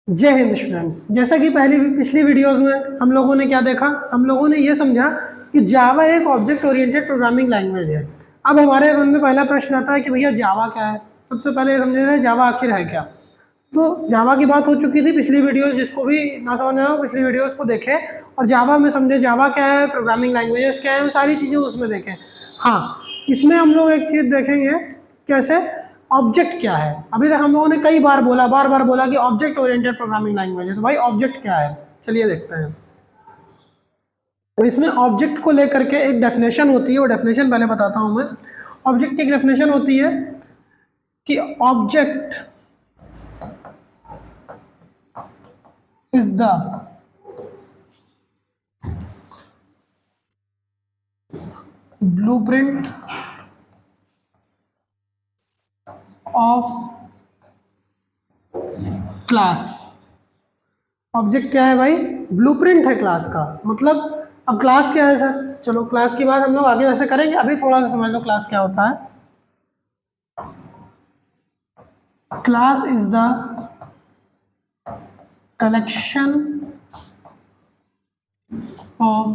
जय हिंद स्टूडेंट्स। जैसा कि पिछली वीडियोस में हम लोगों ने क्या देखा, हम लोगों ने ये समझा कि जावा एक ऑब्जेक्ट ओरिएंटेड प्रोग्रामिंग लैंग्वेज है। अब हमारे मन में पहला प्रश्न आता है कि भैया जावा क्या है। सबसे पहले ये समझ रहे हैं जावा आखिर है क्या। तो जावा की बात हो चुकी थी पिछली वीडियोस, जिसको भी ना समझ आया हो पिछली वीडियोस को देखे और जावा में समझे जावा क्या है, प्रोग्रामिंग लैंग्वेजेस क्या है, वो सारी चीज़ें उसमें देखें। हाँ, इसमें हम लोग एक चीज़ देखेंगे, कैसे ऑब्जेक्ट क्या है। अभी तक हम लोगों ने कई बार बार बार बोला कि ऑब्जेक्ट ओरिएंटेड प्रोग्रामिंग लैंग्वेज है। तो भाई ऑब्जेक्ट क्या है, चलिए देखते हैं। तो इसमें ऑब्जेक्ट को लेकर के एक डेफिनेशन होती है, वो डेफिनेशन पहले बताता हूँ मैं। ऑब्जेक्ट की एक डेफिनेशन होती है कि object is the blueprint of class. Object क्या है भाई, ब्लूप्रिंट है क्लास का। मतलब अब क्लास क्या है सर, चलो क्लास की बात हम लोग आगे वैसे करेंगे, अभी थोड़ा सा समझ लो क्लास क्या होता है। Class is the collection of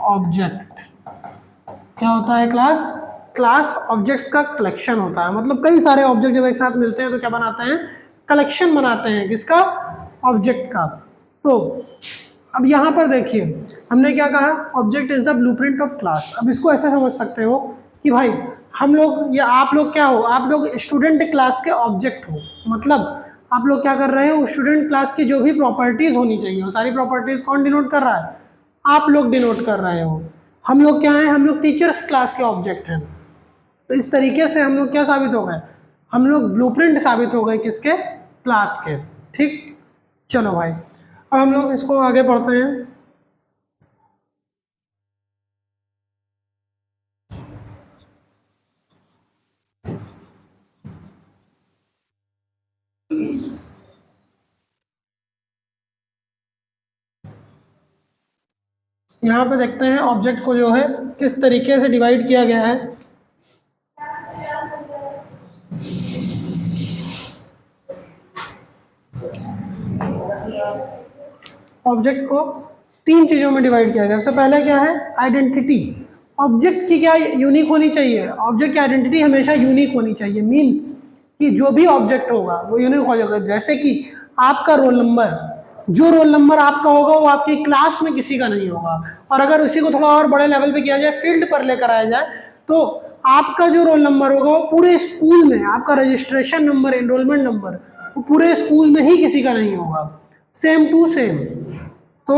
object. क्या होता है क्लास, क्लास ऑब्जेक्ट्स का कलेक्शन होता है। मतलब कई सारे ऑब्जेक्ट जब एक साथ मिलते हैं तो क्या बनाते हैं, कलेक्शन बनाते हैं। किसका, ऑब्जेक्ट का। तो अब यहाँ पर देखिए हमने क्या कहा, object is the blueprint of class. अब इसको ऐसे समझ सकते हो कि भाई हम लोग या आप लोग क्या हो, आप लोग स्टूडेंट क्लास के ऑब्जेक्ट हो। मतलब आप लोग क्या कर रहे हो, स्टूडेंट क्लास की जो भी प्रॉपर्टीज होनी चाहिए वो सारी प्रॉपर्टीज कौन डिनोट कर रहा है, आप लोग डिनोट कर रहे हो। हम लोग क्या हैं, हम लोग टीचर्स क्लास के ऑब्जेक्ट हैं। तो इस तरीके से हम लोग क्या साबित हो गए, हम लोग ब्लूप्रिंट साबित हो गए किसके, क्लास के। ठीक, चलो भाई अब हम लोग इसको आगे पढ़ते हैं। यहाँ पे देखते हैं ऑब्जेक्ट को जो है किस तरीके से डिवाइड किया गया है। ऑब्जेक्ट को तीन चीज़ों में डिवाइड किया गया। सबसे पहले क्या है, आइडेंटिटी। ऑब्जेक्ट की क्या यूनिक होनी चाहिए, ऑब्जेक्ट की आइडेंटिटी हमेशा यूनिक होनी चाहिए। मीन्स कि जो भी ऑब्जेक्ट होगा वो यूनिक हो जाएगा। जैसे कि आपका रोल नंबर, जो रोल नंबर आपका होगा वो आपकी क्लास में किसी का नहीं होगा। और अगर उसी को थोड़ा और बड़े लेवल पे किया जाए, फील्ड पर लेकर आया जाए, तो आपका जो रोल नंबर होगा वो पूरे स्कूल में, आपका रजिस्ट्रेशन नंबर, एनरोलमेंट नंबर, वो पूरे स्कूल में ही किसी का नहीं होगा। Same to same. तो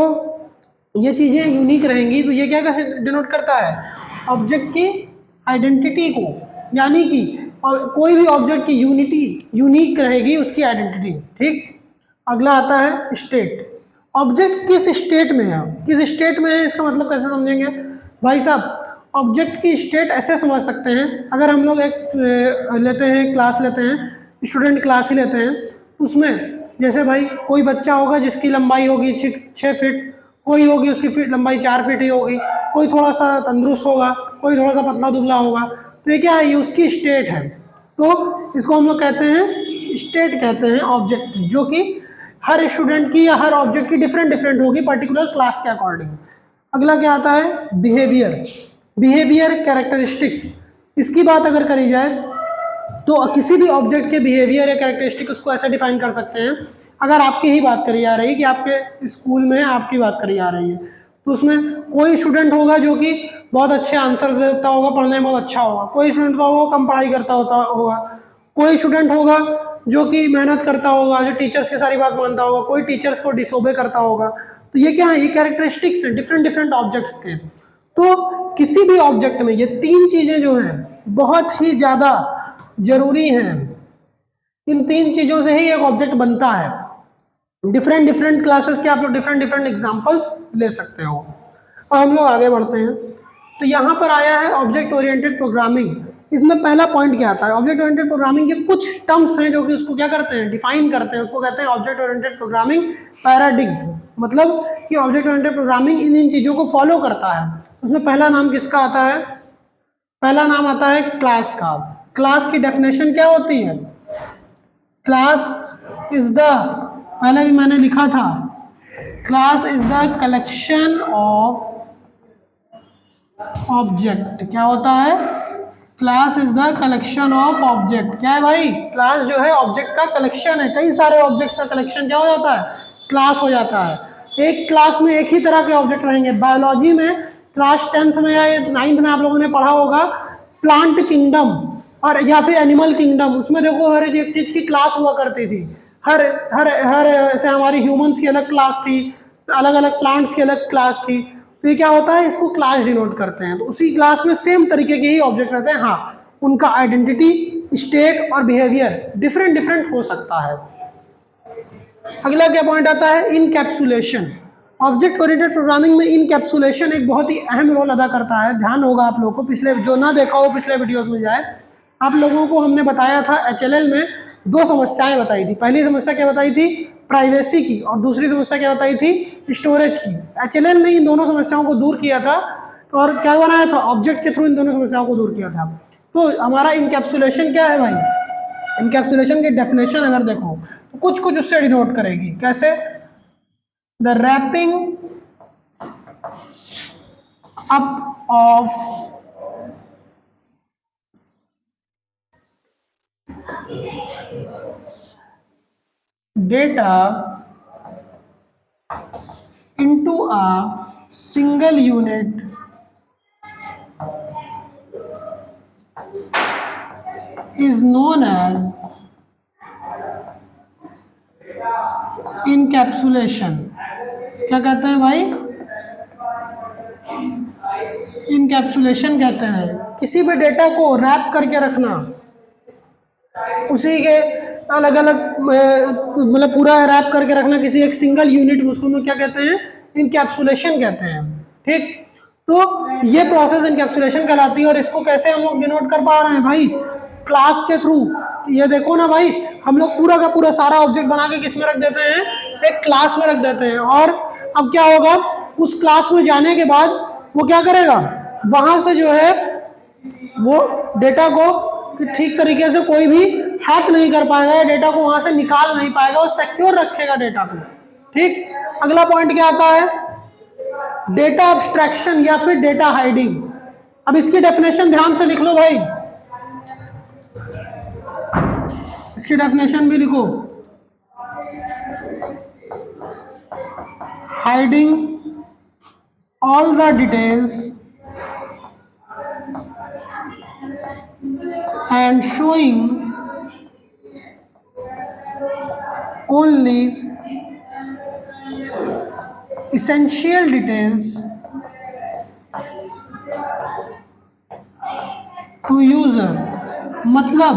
ये चीज़ें यूनिक रहेंगी। तो ये क्या डिनोट करता है, ऑब्जेक्ट की आइडेंटिटी को। यानी कि कोई भी ऑब्जेक्ट की यूनिक रहेगी उसकी आइडेंटिटी। ठीक, अगला आता है स्टेट। ऑब्जेक्ट किस स्टेट में है, किस स्टेट में है, इसका मतलब कैसे समझेंगे भाई साहब। ऑब्जेक्ट की स्टेट ऐसे समझ सकते हैं, अगर हम लोग एक लेते हैं, क्लास लेते हैं, स्टूडेंट क्लास ही लेते हैं। उसमें जैसे भाई कोई बच्चा होगा जिसकी लंबाई होगी 6 फीट, कोई होगी उसकी लंबाई 4 फीट ही होगी, कोई थोड़ा सा तंदुरुस्त होगा, कोई थोड़ा सा पतला दुबला होगा। तो ये क्या है, ये उसकी स्टेट है। तो इसको हम लोग कहते हैं स्टेट, कहते हैं ऑब्जेक्ट की, जो कि हर स्टूडेंट की या हर ऑब्जेक्ट की डिफरेंट डिफरेंट होगी पर्टिकुलर क्लास के अकॉर्डिंग। अगला क्या आता है, बिहेवियर। बिहेवियर कैरेक्टरिस्टिक्स, इसकी बात अगर करी जाए तो किसी भी ऑब्जेक्ट के बिहेवियर या कैरेक्टरिस्टिक उसको ऐसा डिफाइन कर सकते हैं। अगर आपकी ही बात करी जा रही है कि आपके स्कूल में आपकी बात करी जा रही है, तो उसमें कोई स्टूडेंट होगा जो कि बहुत अच्छे आंसर देता होगा, पढ़ने में बहुत अच्छा होगा। कोई स्टूडेंट होगा कम पढ़ाई करता होगा। कोई स्टूडेंट होगा जो कि मेहनत करता होगा, जो टीचर्स की सारी बात मानता होगा। कोई टीचर्स को डिसोबे करता होगा। तो ये क्या है, ये कैरेक्टरिस्टिक्स हैं डिफरेंट डिफरेंट ऑब्जेक्ट्स के। तो किसी भी ऑब्जेक्ट में ये तीन चीज़ें जो हैं बहुत ही ज़्यादा जरूरी हैं। इन तीन चीज़ों से ही एक ऑब्जेक्ट बनता है। डिफरेंट डिफरेंट क्लासेस के आप लोग डिफरेंट डिफरेंट एग्जांपल्स ले सकते हो। और हम लोग आगे बढ़ते हैं। तो यहाँ पर आया है ऑब्जेक्ट ओरिएंटेड प्रोग्रामिंग। इसमें पहला पॉइंट क्या आता है, ऑब्जेक्ट ओरिएंटेड प्रोग्रामिंग के कुछ टर्म्स हैं जो कि उसको क्या करते हैं, डिफाइन करते हैं। उसको कहते हैं ऑब्जेक्ट ओरिएंटेड प्रोग्रामिंग पैराडिग्म। मतलब कि ऑब्जेक्ट ओरिएंटेड प्रोग्रामिंग इन चीज़ों को फॉलो करता है। उसमें पहला नाम किसका आता है, पहला नाम आता है क्लास का। क्लास की डेफिनेशन क्या होती है, क्लास इज द पहले भी मैंने लिखा था, class is the collection of object. क्या होता है? Class is the collection of object. क्या है भाई? क्लास जो है ऑब्जेक्ट का कलेक्शन है, कई सारे ऑब्जेक्ट्स का कलेक्शन क्या हो जाता है? क्लास हो जाता है। एक क्लास में एक ही तरह के ऑब्जेक्ट रहेंगे। बायोलॉजी में क्लास 10th में या 9th में आप लोगों ने पढ़ा होगा प्लांट किंगडम और या फिर एनिमल किंगडम। उसमें देखो हर एक चीज की क्लास हुआ करती थी। हर हर हर ऐसे हमारी ह्यूमंस की अलग क्लास थी, अलग अलग प्लांट्स की अलग क्लास थी। तो ये क्या होता है? इसको क्लास डिनोट करते हैं। तो उसी क्लास में सेम तरीके के ही ऑब्जेक्ट रहते हैं। हाँ, उनका आइडेंटिटी, स्टेट और बिहेवियर डिफरेंट डिफरेंट हो सकता है। अगला क्या पॉइंट आता है? इनकैप्सुलेशन। ऑब्जेक्ट ओरिएंटेड प्रोग्रामिंग में इनकैप्सुलेशन एक बहुत ही अहम रोल अदा करता है। ध्यान होगा आप लोगों को, पिछले जो ना देखा हो पिछले वीडियोस में जाए। आप लोगों को हमने बताया था HLL में दो समस्याएं बताई थी। पहली समस्या क्या बताई थी? प्राइवेसी की, और दूसरी समस्या क्या बताई थी? स्टोरेज की। HLL ने इन दोनों समस्याओं को दूर किया था और क्या बनाया था? ऑब्जेक्ट के थ्रू इन दोनों समस्याओं को दूर किया था। तो हमारा इनकैप्सुलेशन क्या है भाई? इनकैप्सुलेशन की डेफिनेशन अगर देखो तो कुछ कुछ उससे डिनोट करेगी। कैसे? The wrapping up of data into a single unit is known as encapsulation। क्या कहते हैं भाई? इनकैप्सुलेशन कहते हैं किसी भी डेटा को रैप करके रखना, उसी के अलग अलग मतलब पूरा रैप करके रखना किसी एक सिंगल यूनिट में, उसको हम लोग क्या कहते हैं? इनकैप्सुलेशन कहते हैं। ठीक, तो ये प्रोसेस इनकैप्सुलेशन कहलाती है। और इसको कैसे हम लोग डिनोट कर पा रहे हैं भाई? क्लास के थ्रू। ये देखो ना भाई, हम लोग पूरा का पूरा सारा ऑब्जेक्ट बना के किस में रख देते हैं? एक क्लास में रख देते हैं। और अब क्या होगा? उस क्लास में जाने के बाद वो क्या करेगा? वहां से जो है वो डेटा को ठीक तरीके से कोई भी हैक नहीं कर पाएगा, डेटा को वहां से निकाल नहीं पाएगा, और सिक्योर रखेगा डेटा को। ठीक, अगला पॉइंट क्या आता है? डेटा एब्स्ट्रैक्शन या फिर डेटा हाइडिंग। अब इसकी डेफिनेशन ध्यान से लिख लो भाई, इसकी डेफिनेशन भी लिखो। Hiding all the details and showing only essential details to user। मतलब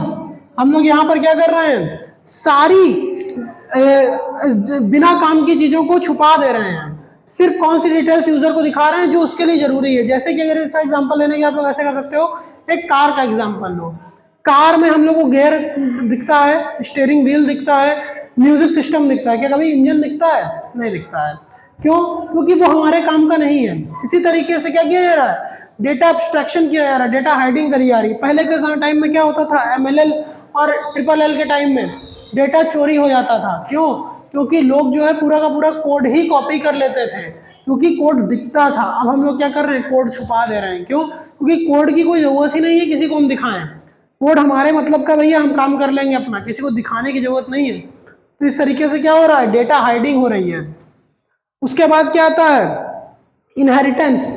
हम लोग यहाँ पर क्या कर रहे हैं? सारी बिना काम की चीजों को छुपा दे रहे हैं। सिर्फ कौन सी डिटेल्स यूजर को दिखा रहे हैं जो उसके लिए जरूरी है। जैसे कि अगर इसका एग्जांपल लेने की आप लोग ऐसे कर सकते हो, एक कार का एग्जांपल लो। कार में हम लोग को गियर दिखता है, स्टीयरिंग व्हील दिखता है, म्यूजिक सिस्टम दिखता है। क्या कभी इंजन दिखता है? नहीं दिखता है। क्यों? क्योंकि वो हमारे काम का नहीं है। इसी तरीके से क्या किया जा रहा है? डेटा एब्स्ट्रैक्शन किया जा रहा है, डेटा हाइडिंग करी जा रही है। पहले के टाइम में क्या होता था? MLL और LLL के टाइम में डेटा चोरी हो जाता था। क्यों? क्योंकि लोग जो है पूरा का पूरा कोड ही कॉपी कर लेते थे, क्योंकि कोड दिखता था। अब हम लोग क्या कर रहे हैं? कोड छुपा दे रहे हैं। क्यों? क्योंकि कोड की कोई जरूरत ही नहीं है किसी को हम दिखाएं। कोड हमारे मतलब का भैया, हम काम कर लेंगे अपना, किसी को दिखाने की जरूरत नहीं है। तो इस तरीके से क्या हो रहा है? डेटा हाइडिंग हो रही है। उसके बाद क्या आता है? इनहेरिटेंस।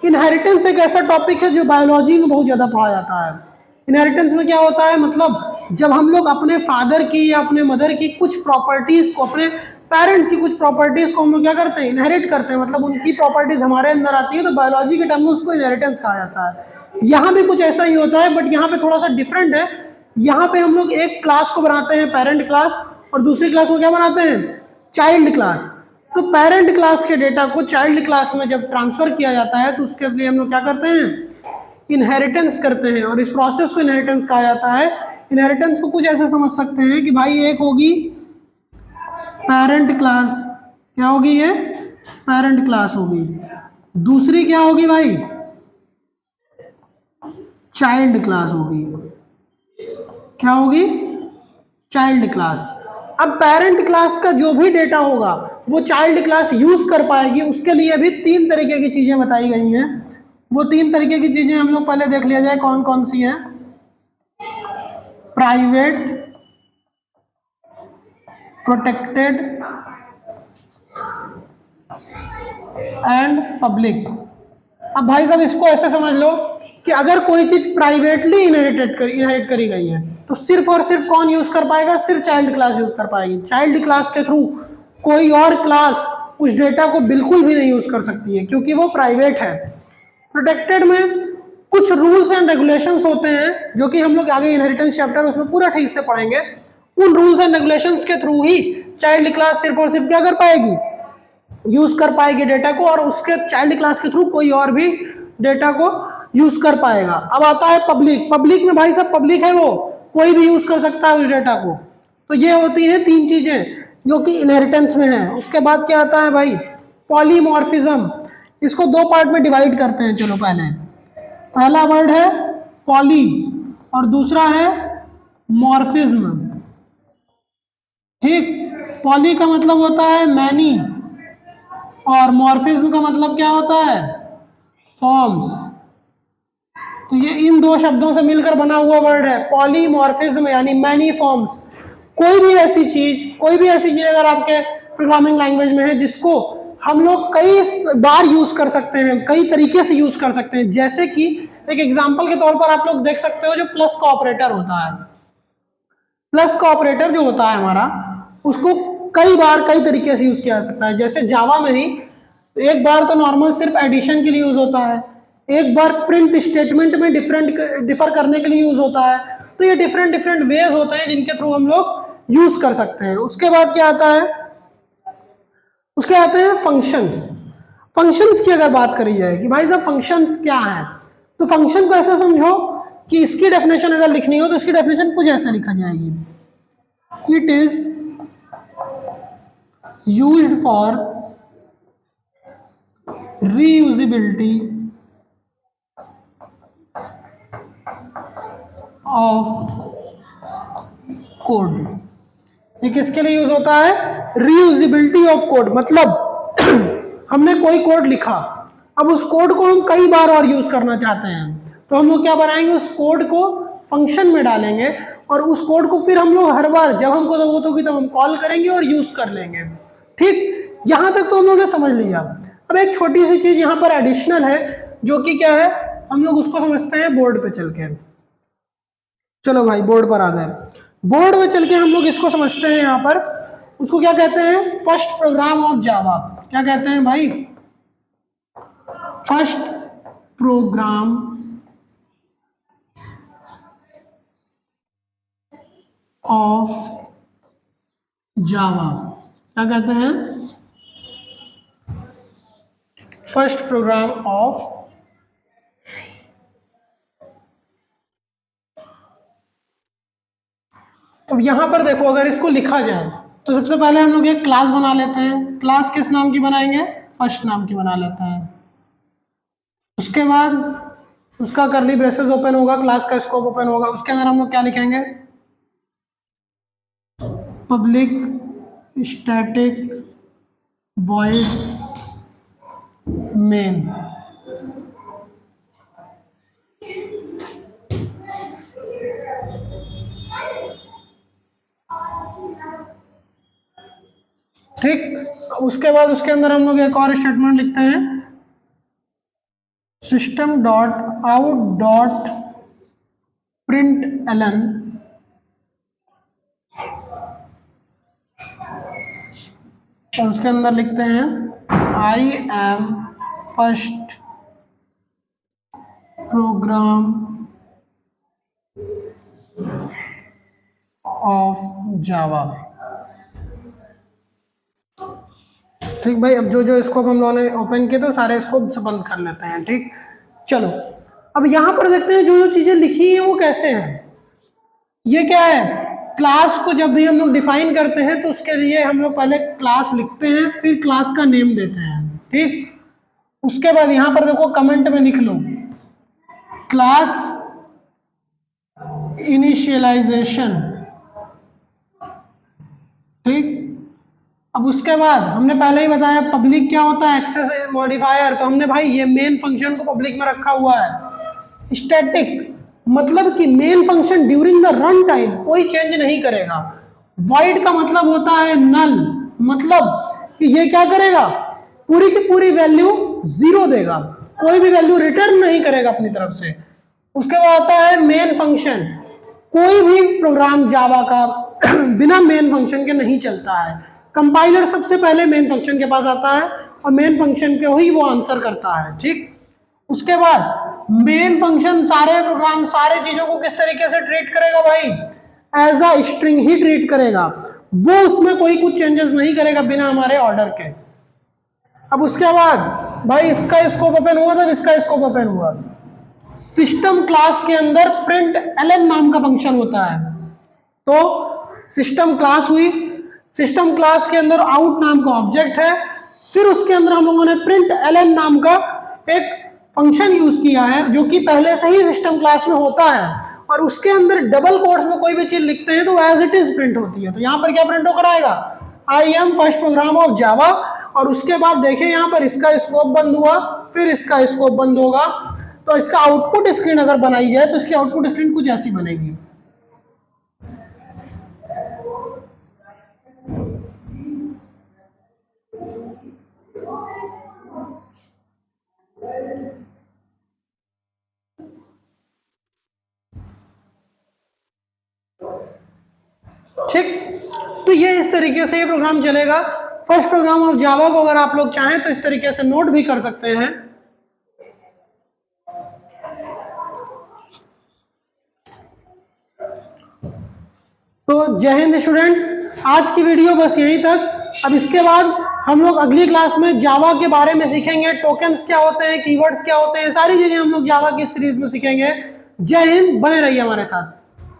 इनहेरिटेंस एक ऐसा टॉपिक है जो बायोलॉजी में बहुत ज्यादा पढ़ा जाता है। इनहेरिटेंस में क्या होता है? मतलब जब हम लोग अपने फादर की या अपने मदर की कुछ प्रॉपर्टीज को, अपने पेरेंट्स की कुछ प्रॉपर्टीज को हम लोग क्या करते हैं? इनहेरिट करते हैं। मतलब उनकी प्रॉपर्टीज हमारे अंदर आती है, तो बायोलॉजी के टर्म में उसको इनहेरिटेंस कहा जाता है। यहाँ भी कुछ ऐसा ही होता है, बट यहाँ पे थोड़ा सा डिफरेंट है। यहाँ पे हम लोग एक क्लास को बनाते हैं पेरेंट क्लास, और दूसरी क्लास को क्या बनाते हैं? Child class. तो पेरेंट क्लास के डेटा को चाइल्ड क्लास में जब ट्रांसफर किया जाता है, तो उसके लिए हम लोग क्या करते हैं? इनहेरिटेंस करते हैं, और इस प्रोसेस को इनहेरिटेंस कहा जाता है। इनहेरिटेंस को कुछ ऐसे समझ सकते हैं कि भाई एक होगी पेरेंट क्लास। क्या होगी? ये पेरेंट क्लास होगी। दूसरी क्या होगी भाई? चाइल्ड क्लास होगी। क्या होगी? Child class. अब पेरेंट क्लास का जो भी डेटा होगा वो चाइल्ड क्लास यूज कर पाएगी, उसके लिए भी 3 तरीके की चीजें बताई गई हैं। वो 3 तरीके की चीजें हम लोग पहले देख लिया जाए कौन कौन सी हैं। Private, protected and public. अब भाई साहब इसको ऐसे समझ लो कि अगर कोई चीज प्राइवेटली इनहेरिट करी गई है तो सिर्फ और सिर्फ कौन यूज कर पाएगा, सिर्फ चाइल्ड क्लास यूज कर पाएगी। चाइल्ड क्लास के थ्रू कोई और क्लास उस डेटा को बिल्कुल भी नहीं यूज कर सकती है क्योंकि वो प्राइवेट है। प्रोटेक्टेड में कुछ रूल्स एंड रेगुलेशंस होते हैं जो कि हम लोग आगे इनहेरिटेंस चैप्टर उसमें पूरा ठीक से पढ़ेंगे। उन रूल्स एंड रेगुलेशंस के थ्रू ही चाइल्ड क्लास सिर्फ और सिर्फ क्या कर पाएगी, यूज कर पाएगी डेटा को, और उसके चाइल्ड क्लास के थ्रू कोई और भी डेटा को यूज कर पाएगा। अब आता है पब्लिक। पब्लिक में भाई सब पब्लिक है, वो कोई भी यूज कर सकता है उस डेटा को। तो ये होती हैं 3 चीजें जो कि इनहेरिटेंस में है। उसके बाद क्या आता है भाई, पॉलीमॉर्फिज्म। इसको 2 पार्ट में डिवाइड करते हैं। चलो पहला वर्ड है पॉली और दूसरा है मॉर्फिज्म। ठीक, पॉली का मतलब होता है मैनी और मॉर्फिज्म का मतलब क्या होता है, फॉर्म्स। तो ये इन 2 शब्दों से मिलकर बना हुआ वर्ड है पॉलीमॉर्फिज्म, यानी मैनी फॉर्म्स। कोई भी ऐसी चीज अगर आपके प्रोग्रामिंग लैंग्वेज में है जिसको हम लोग कई बार यूज कर सकते हैं, कई तरीके से यूज कर सकते हैं। जैसे कि एक एग्जांपल के तौर पर आप लोग देख सकते हो जो प्लस का ऑपरेटर होता है। प्लस का ऑपरेटर जो होता है हमारा, उसको कई बार कई तरीके से यूज किया जा सकता है। जैसे जावा में ही एक बार तो नॉर्मल सिर्फ एडिशन के लिए यूज होता है, एक बार प्रिंट स्टेटमेंट में डिफर करने के लिए यूज होता है। तो ये डिफरेंट वेज होते हैं जिनके थ्रू हम लोग यूज कर सकते हैं। उसके बाद क्या आता है, उसके आते हैं फंक्शंस। फंक्शंस की अगर बात करी जाए कि भाई साहब फंक्शंस क्या है, तो फंक्शन को ऐसा समझो कि इसकी डेफिनेशन अगर लिखनी हो तो इसकी डेफिनेशन कुछ ऐसे लिखा जाएगी, it is used for reusability of code. ये किसके लिए यूज होता है, रीयूजेबिलिटी ऑफ कोड। मतलब हमने कोई कोड लिखा, अब उस कोड को हम कई बार और यूज करना चाहते हैं तो हम लोग क्या बनाएंगे, उस कोड को फंक्शन में डालेंगे और उस कोड को फिर हम लोग हर बार जब हमको जरूरत होगी तब हम कॉल करेंगे और यूज कर लेंगे। ठीक, यहां तक तो हम लोगों ने समझ लिया। अब एक छोटी सी चीज यहां पर एडिशनल है जो कि क्या है, हम लोग उसको समझते हैं बोर्ड पे चल के। चलो भाई बोर्ड पर आ गए। बोर्ड में चल के हम लोग इसको समझते हैं, यहां पर उसको क्या कहते हैं, फर्स्ट प्रोग्राम ऑफ जावा। क्या कहते हैं भाई, फर्स्ट प्रोग्राम ऑफ जावा। क्या कहते हैं, फर्स्ट प्रोग्राम ऑफ तो यहां पर देखो अगर इसको लिखा जाए तो सबसे पहले हम लोग एक क्लास बना लेते हैं। क्लास किस नाम की बनाएंगे, फर्स्ट नाम की बना लेते हैं। उसके बाद उसका करली ब्रेसेस ओपन होगा, क्लास का स्कोप ओपन होगा। उसके अंदर हम लोग क्या लिखेंगे, पब्लिक स्टैटिक वॉइड मेन। ठीक, उसके बाद उसके अंदर हम लोग एक और स्टेटमेंट लिखते हैं, system dot out dot println और उसके अंदर लिखते हैं I am first program of Java. ठीक भाई, अब जो जो स्कोप हम लोगों ने ओपन किए तो सारे स्कोप बंद कर लेते हैं। ठीक, चलो अब यहां पर देखते हैं जो जो चीजें लिखी हैं वो कैसे हैं। ये क्या है, क्लास को जब भी हम लोग डिफाइन करते हैं तो उसके लिए हम लोग पहले क्लास लिखते हैं, फिर क्लास का नेम देते हैं। ठीक, उसके बाद यहां पर देखो कमेंट में लिख लो क्लास इनिशियलाइजेशन ठीक। अब उसके बाद हमने पहले ही बताया पब्लिक क्या होता है, एक्सेस मॉडिफायर। तो हमने भाई ये मेन फंक्शन को पब्लिक में रखा हुआ है। स्टैटिक मतलब कि main function during the run time कोई चेंज नहीं करेगा। वाइड का मतलब होता है नल, मतलब कि ये क्या करेगा, पूरी की पूरी वैल्यू जीरो देगा, कोई भी वैल्यू रिटर्न नहीं करेगा अपनी तरफ से। उसके बाद आता है मेन फंक्शन। कोई भी प्रोग्राम जावा का बिना मेन फंक्शन के नहीं चलता है। कंपाइलर सबसे पहले मेन फंक्शन के पास आता है और मेन फंक्शन पे ही वो आंसर करता है। ठीक। उसके बाद मेन फंक्शन सारे प्रोग्राम सारे चीजों को किस तरीके से ट्रीट करेगा भाई, एज अ स्ट्रिंग ही ट्रीट करेगा। वो उसमें कोई कुछ चेंजेस नहीं करेगा बिना हमारे ऑर्डर के। अब उसके बाद भाई इसका स्कोप ओपन हुआ था, इसका स्कोप ओपन हुआ। सिस्टम क्लास के अंदर प्रिंट एलन नाम का फंक्शन होता है। तो सिस्टम क्लास हुई, सिस्टम क्लास के अंदर आउट नाम का ऑब्जेक्ट है, फिर उसके अंदर हम लोगों ने प्रिंट एलन नाम का एक फंक्शन यूज किया है जो कि पहले से ही सिस्टम क्लास में होता है, और उसके अंदर डबल कोट्स में कोई भी चीज लिखते हैं तो एज इट इज प्रिंट होती है। तो यहाँ पर क्या प्रिंट होकर आएगा, I am first program of Java, और उसके बाद देखिए यहाँ पर इसका स्कोप बंद हुआ, फिर इसका स्कोप बंद होगा। तो इसका आउटपुट स्क्रीन अगर बनाई जाए तो इसकी आउटपुट स्क्रीन कुछ ऐसी बनेगी। ठीक। तो ये इस तरीके से ये प्रोग्राम चलेगा। फर्स्ट प्रोग्राम ऑफ जावा को अगर आप लोग चाहें तो इस तरीके से नोट भी कर सकते हैं। तो जय हिंद स्टूडेंट्स, आज की वीडियो बस यहीं तक। अब इसके बाद हम लोग अगली क्लास में जावा के बारे में सीखेंगे, टोकन्स क्या होते हैं, कीवर्ड्स क्या होते हैं, सारी चीजें हम लोग जावा की सीरीज में सीखेंगे। जय हिंद, बने रहिए हमारे साथ।